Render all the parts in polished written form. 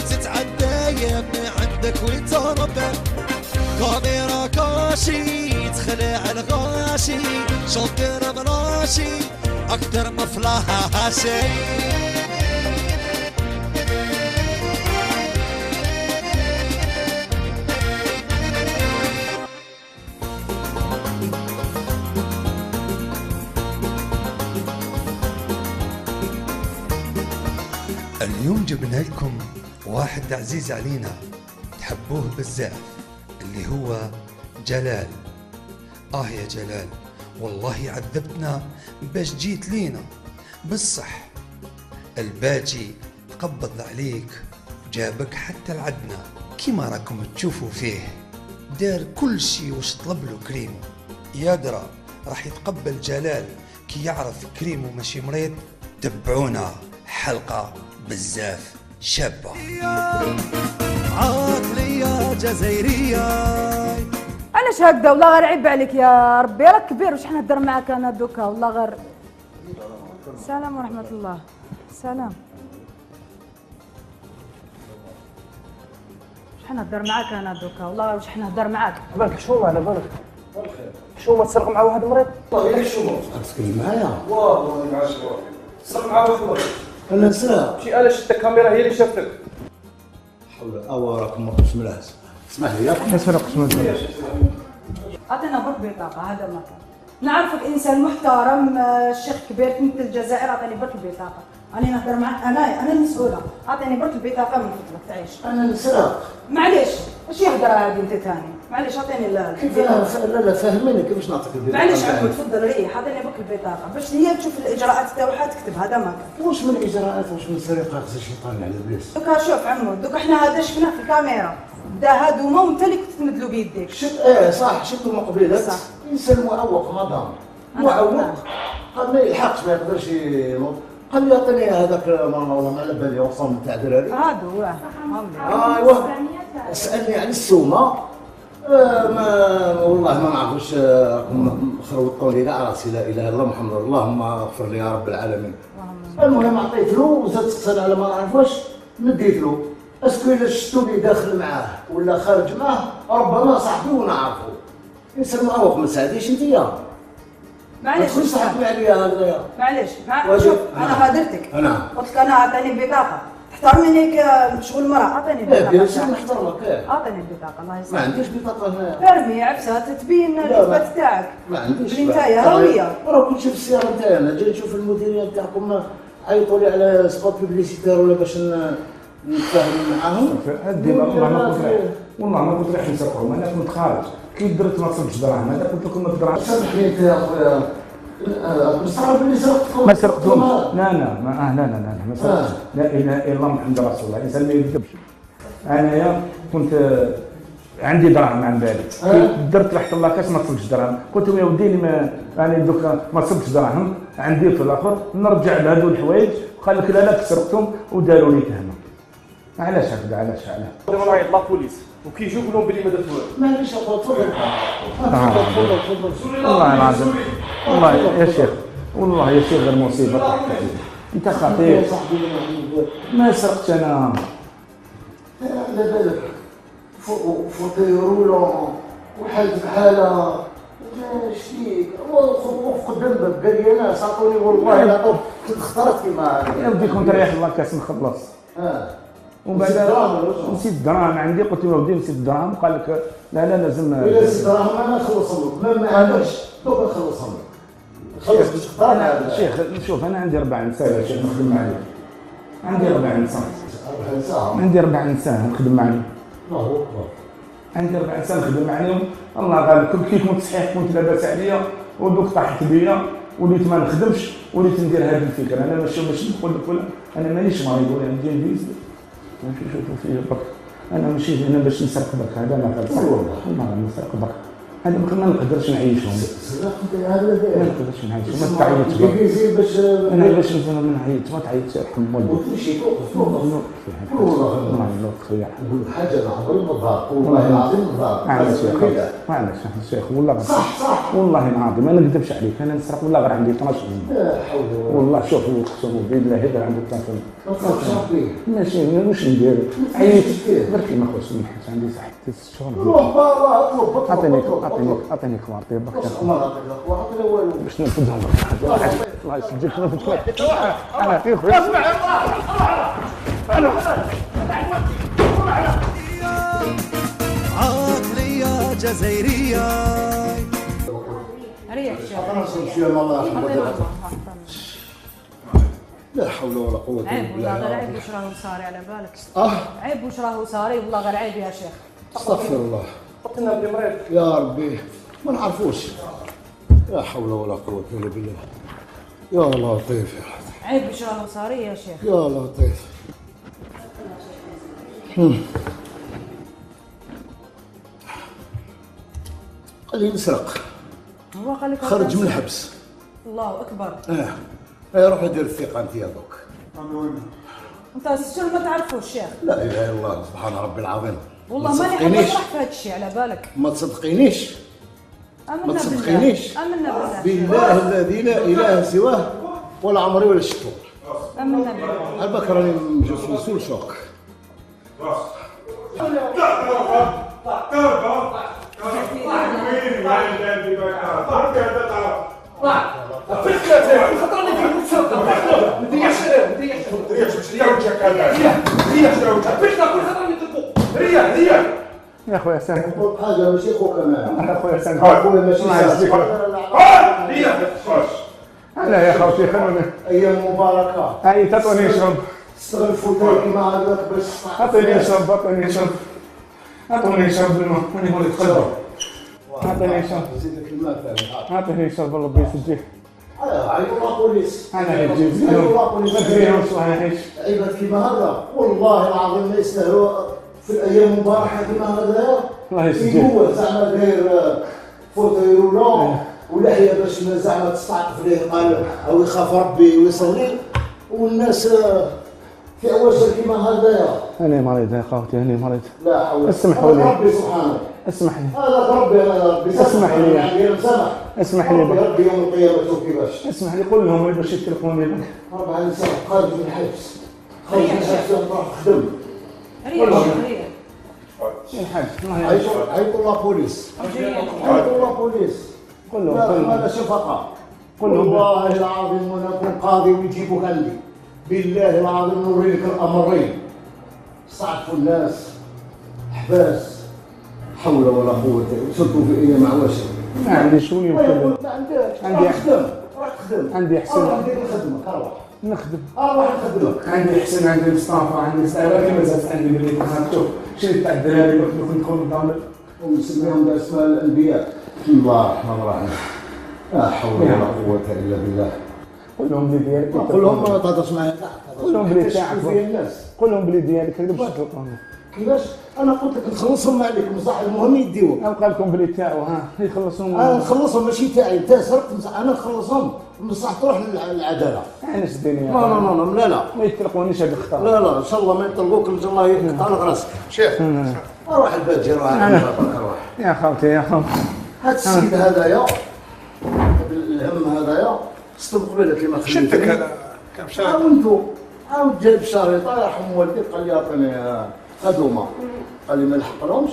وتتعدى يا ابني عندك وتربى. كاميرا كاشي تخلع الغاشي شنطير بلاشي اكتر مفلاشي. اليوم جبنا لكم واحد عزيز علينا تحبوه بزاف اللي هو جلال. يا جلال والله عذبتنا باش جيت لينا، بالصح الباجي قبض عليك وجابك حتى لعدنا. كيما راكم تشوفوا فيه دار كل شي وش طلب له كريمو. يا درا راح يتقبل جلال كي يعرف كريمو ماشي مريض. تبعونا حلقة بزاف شابة. عقلية جزائرية. علاش هكذا والله غير عيب عليك يا ربي، راك كبير واش حنهضر معاك انا دوكا والله غير. السلام ورحمة الله. السلام. واش حنهضر معاك انا دوكا والله غير واش حنهضر معاك. بالك حشومه على بالك حشومه تسرق مع واحد مريض. والله غير حشومه تتكلم معايا. والله ما عرفتش تسرق مع واحد مريض. انا نسرق شي آلة شدت الكاميرا هي اللي شافتك. حول راكم ما كنتش ملاس. اسمح لي ما سرقتش من عطينا برك بطاقة هذا ما كان. نعرفك انسان محترم الشيخ كبير تمثل الجزائر، عطيني برك البطاقة. راني نهضر معاك انا المسؤولة، عطيني برك البطاقة من فضلك تعيش. انا نسرق. معليش اش يهضر هذه انت ثاني؟ معليش عطيني كيف لا فهميني كيفاش نعطيك البطاقة. معليش عمو تفضل ريح، عطيني برك البطاقة باش هي تشوف الاجراءات تاعها تكتب هذا ما كان. واش من اجراءات واش من سرقة خص الشيطان على لاباس. دوكا شوف عمو دوكا احنا هذا شفناه في الكاميرا بدا هادو هما وانت اللي كنت تمدلو بيديك. صح شفتوا مقبلات. صح. انسان معوق مدام معوق قال ما يلحقش ما يقدرش قال لي عطيني هذاك والله ما على بالي وصل تاع دراري هادو ايوا سالني على السومه. ما والله ما نعرفوش راكم خروطوا لي كاع راسي. لا اله الا الله محمد اللهم اغفر لي يا رب العالمين. المهم عطيت له وزاد تسال على ما نعرفوش نديت له. اسكو الا شفتو لي داخل معاه ولا خارج معاه ربما صاحبي ونعرفو. انسان معوق ما تساعديش انتيا. معليش شكون صاحبي عليا هذايا. معليش شوف انا غادرتك قلت لك انا عطيني بطاقه تحترمني كشغل مراه. عطيني لا بطاقه. بيان سور نحترمك. عطيني البطاقه الله يسلمك. ما عنديش بطاقه هنايا. ارمي عفسه تبين الاثبات تاعك. ما عنديش. بلي نتايا هويه. راه كنت شوف السياره نتاعي انا جاي نشوف المديريه نتاعكم عيطوا لي على سبوت بيبليسيتير ولا باش نتفاهم معاهم. والله ما كنت رايح نسرقهم، انا كنت خارج كي درت ما صرتش دراهم. انا قلت لكم ما تدراهمش. سامحني انت يا خويا مستغرب اللي سرقتكم. ما سرقتهمش. لا ما سرقتش. لا اله الا الله محمد رسول الله. الانسان ما يكذبش. انايا كنت عندي دراهم عن بالي درت رحت لاكاش ما صرفتش دراهم. قلت لهم يا ودي انا دوكا ما صرفتش دراهم عندي في الاخر نرجع لهذو الحوايج. قال لك لا سرقتهم وداروا لي تهمه. علاش هكذا علاش دابا نعيط لا بوليس وكي يجيو يقول لهم بلي ما درت والو. معليش اخويا تفضل تفضل. والله العظيم والله يا شيخ والله يا شيخ غير مصيبه طاحت عليك. انت خطير. ما سرقت انا. لا بالك فوتي رولون وحالتك حاله شتيك وقف قدام باب قال لي انا عطوني والله لا كنت اخترت كيما يا ودي كنت رايح لاكاس نخلص. ومن بعد نسيت الدراهم عندي. قلت له ودي نسيت الدراهم. قال لك لا لازم نسيت الدراهم انا نخلصهم لك ما عندكش دوك نخلصهم لك. خلص باش تختار. شيخ شوف انا عندي 4 نساء يا شيخ نخدم معاهم. عندي 4 نساء. 4 نساء. عندي 4 نساء نخدم معاهم. الله اكبر. عندي 4 نساء نخدم معاهم. الله غالب كي كنت صحيح كنت لاباس عليا ودوك طاحت بيا وليت ما نخدمش وليت ندير هذه الفكره. انا ماشي باش نقول لك ولا انا مانيش مريض ولا ندير بيزنس. نشوفوا فيه برك انا ماشي هنا باش نسرق برك. هذا ما غادي والله ما غادي نسرق برك. هذا ما نقدرش نعيشهم. هذا ما نقدرش نعيشهم. ما تعيطش كيفي باش انا باش ما نعيطش. ما تعيطش ارحم والديك. وتمشي توقف والله خويا حاجه عمري ما ضاق والله العظيم ما ضاق. معليش الشيخ والله صح والله العظيم ما نكذبش عليك. انا نسرق والله غير عندي 12 سنه. لا حول ولا قوه والله شوف اقسم بالله هذا عنده 12 ما تفكرش فيه. ماشي واش ندير عييت بركي ما خوش من حيت عندي صح 6 شهور. روح برا اطلب اعطيني كوار طيب ما نعطيك لا والو باش ننفذهم الله يسجلك ننفذ انا في خويا اسمع عقلية جزائرية ريح شيخ انا نمشي والله لا حول ولا قوه الا عيب والله بالله. غير عيب واش راهو صاري على بالك. اه عيب واش راهو صاري والله غير عيب يا شيخ. استغفر الله قلنا بلي مريض يا ربي ما نعرفوش. لا حول ولا قوه الا بالله. يا لطيف يا لطيف عيب واش راهو صاري يا شيخ. يا لطيف. قال لي نسرق هو قال لك خرج من الحبس. الله اكبر. روح دير الثقه انت يا دوك. انت السجن ما تعرفوش شيخ. لا اله الا الله سبحان ربي العظيم. والله ماني حاب نشرح في هذا الشيء على بالك. ما تصدقينيش امنا ما تصدقينيش امنا بالله الذي لا اله سواه ولا عمري ولا شفتو. امنا بالله. البك راني جو سول شوك. يا خويا سامح حاجه ماشي خوك انا. يا خويا سامح خويا ماشي لا يا خوتي خلونا ايام مباركه. هاي تعطوني نشرب استغل الفوتاي كيما هذاك باش اعطيني نشرب اعطيني نشرب اعطوني نشرب بالماء ماني مولي تقلب اعطيني نشرب زيدك الماء ثاني. اعطيني نشرب ربي يسجيك عيطوا بوليس. انا نجيب فيهم ما فيهمش الله يعيش. عباد كيما هذا والله العظيم ما يستاهلوا في الايام المباركه كيما هذا. الله يسجيك هو زعما داير فوتاي ولحيه باش زعما تستعطف ليه قال او يخاف ربي ويصلي والناس في اواشر كيما هذايا. انا مريض يا خوتي انا مريض. لا حول. اسمحوا لي. ربي سبحانه. اسمح لي هذا ربي انا ربي اسمح لي. يعني سامح. اسمح لي ربي يوم القيامه شوف كيفاش. اسمح لي قول لهم باش يتلقوني لك. ربع الانسان خارج من الحبس. خارج من الحبس يروح يخدم. ريح يا الحاج الله يعيش. عيطوا لا بوليس. عيطوا لا بوليس. قول لهم لا لا شفقه. قل لهم. والله العظيم وانا اكون قاضي ويجيبوك عندي. بالله العظيم نوريك الامرين. صعدوا الناس حباس. حول ولا قوه وصلتوا في ايام عواشر. ما عنديش ولي ما عندكش. عندي خدم. روح خدم. عندي حسن. روح دير خدمك روح. نخدم. روح نخدمك. عندي حسن عندي مصطفى عندي سعيد كما زادت عندي بلي شوف شريت تاع الدراري قلت لكم ندخل نضامن ونسميهم باسماء الانبياء. بسم الله الرحمن الرحيم. لا حول ولا قوه الا بالله. قول لهم بلي ديالك قول لهم ما تهضرش معايا. قول لهم بلي تاعك فيا الناس. قول لهم بلي ديالك هذا باش تلقوني. كيفاش؟ انا قلت لك نخلصهم عليكم بصح المهم يديوك. نلقى لكم بلي تاعو ها يخلصون. انا نخلصهم ماشي تاعي انت سرقت بصح انا نخلصهم بصح تروح للعداله. انا سديني لا لا لا لا لا ما يتلقونيش هذا الخطا. لا لا ان شاء الله ما يطلقوك ان شاء الله يقطع لك راسك. شيخ روح الباجي روح روح. يا خوتي يا خوتي هذا السيد هذايا الهم هذايا ستم قبيله كيما خليتني. شدك هذا كم شهر؟ عاود جايب شريطه يرحم والديك قال لي اعطيني خدومه. قال لي ما نحقرهمش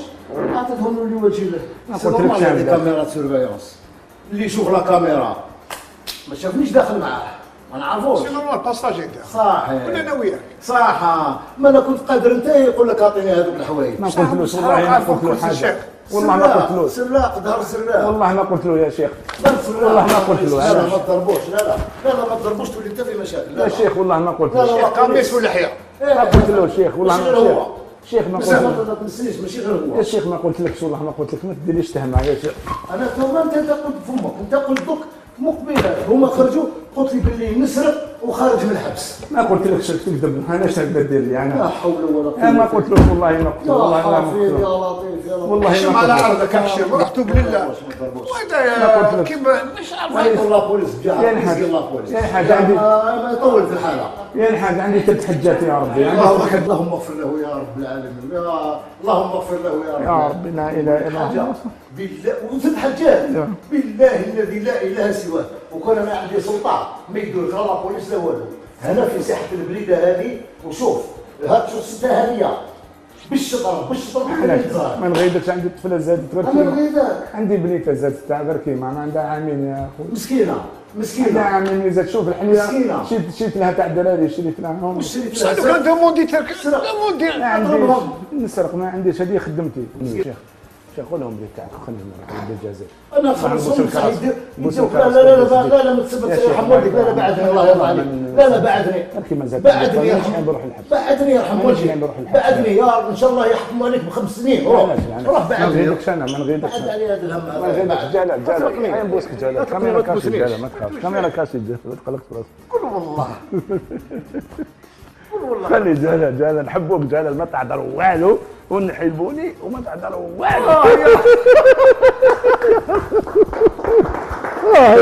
عطيتهم له لوجه له. قلت لك هذه كاميرا سيرفيونس اللي يشوف لا كاميرا ما شافنيش داخل معاه ما نعرفوش. سي نورمال باساج انت صحيح كنا انا وياك صح. ما انا كنت قادر انت يقول لك اعطيني هذوك الحوايج. ما قلتلوش والله ما قلت له حاجه والله ما قلتلوش سلاق ظهر سلاق والله ما قلت له يا شيخ والله ما قلت له. لا ما تضربوش لا لا لا ما تضربوش تولي انت في مشاكل. يا شيخ والله ما قلت له. لا لا قميص ولحيه ما قلت له شيخ والله ماشي ما غير هو. شيخ ما قلت بصح له. ما تنسيش ماشي غير هو. يا شيخ ما قلت لكش والله ما قلت لك ما تديريش تهمه يا شيخ. انا توما انت قلت فمك انت قلت دوك مقبله هما خرجوا قلت لي باللي نسرق وخارج من الحبس. ما قلت لكش تكذب، انا شنو دير لي لا انا؟ حول ولا قوه. ما قلت لك والله ما قلت، والله ما حفيظ يا قلت، لطيف يا لطيف. والله احشم ما على قلت. عرضك احشم رحتوا بالله. وهذا كيف مش عارف. والله بوليس جاء. يا الحاج، يا الحاج عندي، ما يطول في الحاله. يا الحاج عندي 3 حجات يا ربي. اللهم اغفر له يا رب العالمين. اللهم اغفر له يا رب. يا ربي لا اله الا الله. بالله وزد حجات بالله الذي لا اله سواه. وكان انا عندي سلطان ما يدور لا لا بوليس لا والو. هنا في ساحه البليده هذه وشوف هاد شوف ستة هذه بالشطر ما نغيدكش، عندي طفله زادت غير انا كيما، نغيدك. عندي بنيته زادت تاع غير كيما، ما عندها عامين يا خويا. مسكينه عندها عامين ميزات. شوف الحليه مسكينة. شريت لها تاع الدراري، شريت لها هم. صدق كان دوموندي ترك دوموندي. ما عنديش نسرق، ما عنديش، هذه خدمتي. شيخ قولهم لي تاعك خلينا نروح بالجزائر. انا خلصهم صحيح. لا ما تسبت يرحم والديك. لا بعدني الله يرضى عليك. لا بعدني. بعدني يرحم. بروح الحبس. بعدني يرحم والديك. بعدني يا ان شاء الله يحكموا عليك ب5 سنين. روح بعدني. ما نغيدكش انا، ما نغيدكش. بعد علي هذا الهم. ما نغيدكش. جلال هاي نبوسك جلال. كاميرا كاسي جلال، ما تخافش. كاميرا كاسي جلال، ما تقلقش براسك. قول والله. خلي جلال نحبوك جلال، ما تعذروا والو ونحبوني وما تعذروا والو.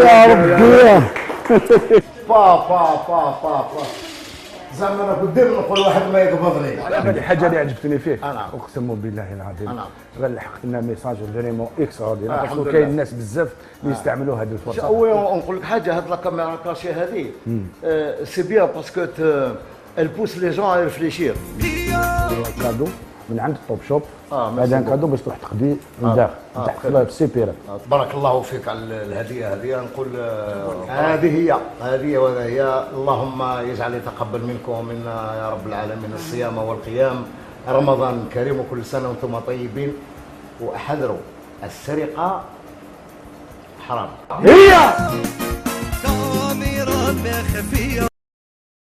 يا ربي. با زعما انا قدام نقول واحد ما يقبضني. هذه الحاجه اللي عجبتني فيه، نعم. اقسم بالله العظيم نعم. غير لحقت لنا ميساج فريمون اكس غادي، الحمد باسكو لله. كاين الناس بزاف اللي يستعملوا هذه الفرصه. ونقول لك حاجه، هاد لا كاميرا كاشي هذه سي بيان باسكو elle pousse les gens à réfléchir. كادو من عند الطوب شوب، ميرسي هذا بوك. كادو باش تروح تقضي لداخل تحت في السيبيرات. بارك الله فيك على الهديه هذه. نقول هذه هي وهذا هي. اللهم يجعل يتقبل منكم ومنا يا رب العالمين الصيام والقيام. رمضان كريم وكل سنه وانتم طيبين. واحذروا السرقه حرام. كاميرا خفيه